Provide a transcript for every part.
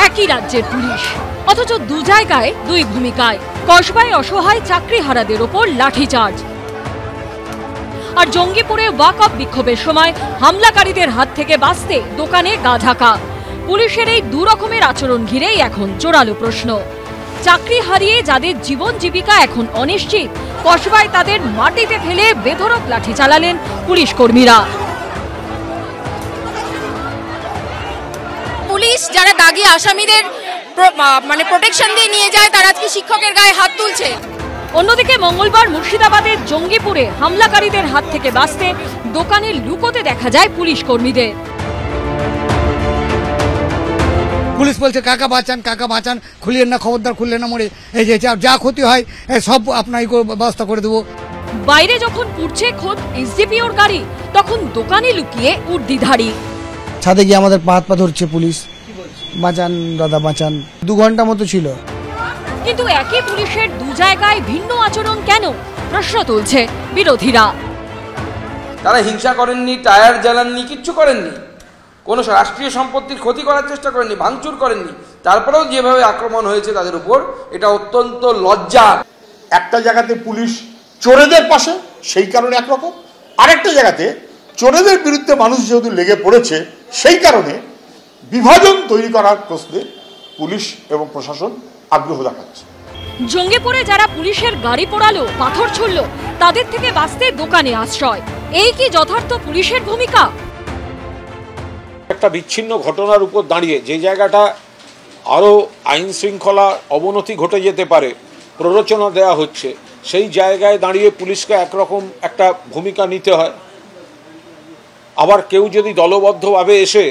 একই রাজ্যের পুলিশ, অথচ দু জায়গায় দুই ভূমিকায়। কসবায় অসহায় চাকরিহারাদের ওপর লাঠিচার্জ, আর জঙ্গিপুরে ওয়াকআপ বিক্ষোভের সময় হামলাকারীদের হাত থেকে বাঁচতে দোকানে গা ঢাকা। পুলিশের এই দু রকমের আচরণ ঘিরেই এখন জোরালো প্রশ্ন। চাকরি হারিয়ে যাদের জীবন জীবিকা এখন অনিশ্চিত, কসবায় তাদের মাটিতে ফেলে বেধড়ক লাঠি চালালেন পুলিশ কর্মীরা। পুলিশ যারা দাগী আসামিদের প্রোটেকশন দিয়ে নিয়ে যায়, তারা আজকে শিক্ষকের গায়ে হাত তুলছে। অন্যদিকে মঙ্গলবার মুর্শিদাবাদের জঙ্গিপুরে হামলাকারীদের হাত থেকে বাঁচতে দোকানে লুকোতে দেখা যায় পুলিশ কর্মীদের। পুলিশ বলছে কাকা বাঁচান, খুলিয়েন না, খবরদার খুললেন না, মরে এই যে যা ক্ষতি হয় সব আপনার ব্যবস্থা করে দেবো। বাইরে যখন পুড়ছে খোদ এসডিপিওর গাড়ি, তখন দোকানে লুকিয়ে উর্দিধারী। ছাদে গিয়ে আমাদের পা হাত পা ধরছে পুলিশ, বাঁচান দাদা বাঁচান। 2 ঘন্টা মতো ছিল। কিন্তু একই পুলিশের দু জায়গায় ভিন্ন আচরণ কেন, প্রশ্ন তুলছে বিরোধীরা। তারা হিংসা করেননি, টায়ার জ্বালাননি, কিচ্ছু করেননি, কোনো রাষ্ট্রীয় সম্পত্তির ক্ষতি করার চেষ্টা করেননি, ভাঙচুর করেননি। তারপরেও যেভাবে আক্রমণ হয়েছে তাদের উপর, এটা অত্যন্ত লজ্জার। একটা জায়গাতে পুলিশ চোরেদের পাশে, সেই কারণে একরকম, আরেকটা জায়গাতে চোরেদের বিরুদ্ধে মানুষ যেহেতু লেগে পড়েছে, সেই কারণে বিভাজন তৈরি করার প্রশ্নে পুলিশ এবং প্রশাসন আগ্রহ দেখাচ্ছে। জঙ্গিপুরে যারা পুলিশের গাড়ি পোড়ালো, পাথর ছুড়ল, তাদের থেকে বাঁচতে দোকানে আশ্রয়, এই কি যথার্থ পুলিশের ভূমিকা? একটা বিচ্ছিন্ন ঘটনার উপর দাঁড়িয়ে যে জায়গাটা আরও আইন শৃঙ্খলা অবনতি ঘটে যেতে পারে প্ররোচনা দেওয়া হচ্ছে, সেই জায়গায় দাঁড়িয়ে পুলিশকে একরকম একটা ভূমিকা নিতে হয়। আবার কেউ যদি দলবদ্ধভাবে এসে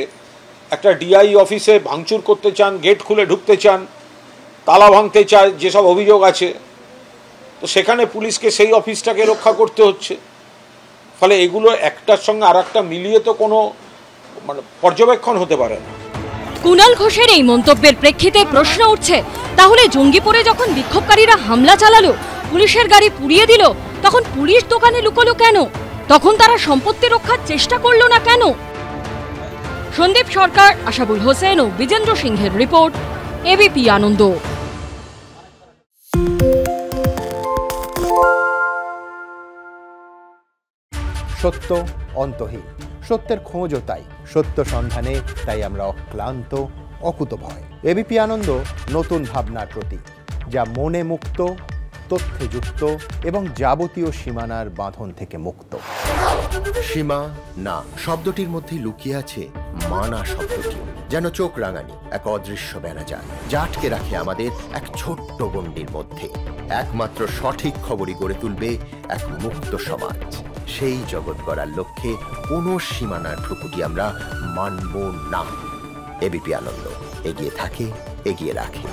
একটা ডিআই অফিসে ভাঙচুর করতে চান, গেট খুলে ঢুকতে চান, তালা ভাঙতে চায়, যেসব অভিযোগ আছে, তো সেখানে পুলিশকে সেই অফিসটাকে রক্ষা করতে হচ্ছে। ফলে এগুলো একটার সঙ্গে আর একটা মিলিয়ে তো কোনো পর্যবেক্ষণ হতে পারে না। কুণাল ঘোষের এই মন্তব্যের প্রেক্ষিতে প্রশ্ন উঠছে, তাহলে জঙ্গিপুরে যখন বিক্ষোভকারীরা হামলা চালালো, পুলিশের গাড়ি পুড়িয়ে দিল, তখন পুলিশ দোকানে লুকোলো কেন? তখন তারা সম্পত্তি রক্ষার চেষ্টা করলো না কেন? সন্দীপ সরকার, আশাবুল হোসেন ও বিজেন্দ্র সিংহের রিপোর্ট, এবিপি আনন্দ। সত্য অন্তহীন, সত্যের খোঁজও তাই, সত্য সন্ধানে তাই আমরা অক্লান্ত, অকুতভয়। এবিপি আনন্দ নতুন ভাবনার প্রতীক, যা মনে মুক্ত, তথ্যে যুক্ত এবং যাবতীয় সীমানার বাঁধন থেকে মুক্ত। সীমা না শব্দটির মধ্যে লুকিয়ে আছে মানা শব্দটি, যেন চোখ রাঙানি এক অদৃশ্য বেড়াজাল, যা আটকে রাখে আমাদের এক ছোট্ট গণ্ডির মধ্যে। একমাত্র সঠিক খবরই গড়ে তুলবে এক মুক্ত সমাজ। সেই জগৎ গড়ার লক্ষ্যে কোনো সীমানার ঠুকুটি আমরা মানব না। এবিপি আনন্দ এগিয়ে থাকে, এগিয়ে রাখে।